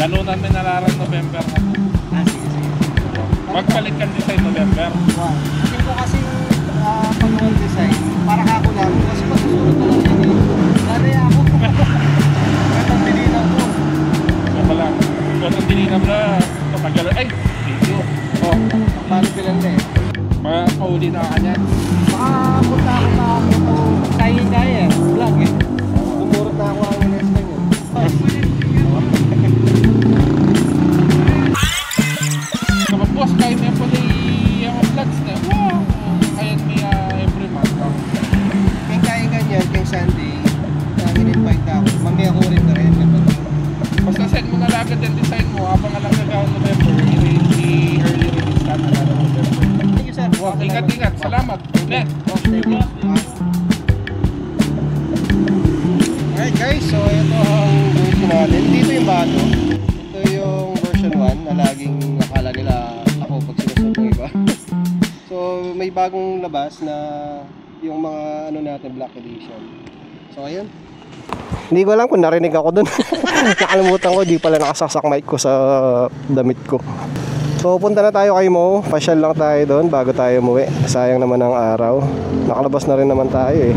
Lalo namin nalarang November na. Sige. Magpalit ka design November. Wow. Kasi ko kasi pag-wall design, para ako lang, kasi pag-susunod ko lang yan eh. Dari ako. Katang tininaw ko. Saka lang. Kung ang dininam na, patagal. Ay! Video. Oh, Paano bilang na eh. makakauli na ka niyan. Makapunta ako na ako kaya eh. Vlog eh. Tumurot na ako ang ines ko yun. Kapag boss, kahit may pala yung vlogs na. Wow! Kaya niya every month. Kaya kaya ganyan, kay Sunday, in-invite ako. Mamaya ko rin na rin. Basta send mo na lang agad yung design mo habang alam na gawin November. I-early release ka na lang November. Thank you sir. Ingat. Salamat. Ulit. Thank you. Alright guys, so ito ang version natin. Dito yung bago. Ito yung version 1 na laging nakala nila ako pag sinusot ng iba. So may bagong labas na yung mga ano natin, Black Edition. So ayun. Hindi ko alam kung narinig ako dun. Nakalimutan ko, di pala nakasaksak mic ko sa damit ko. So punta na tayo kay Mo. Pasyal lang tayo doon bago tayo umuwi. Sayang naman ang araw. Nakalabas na rin naman tayo eh.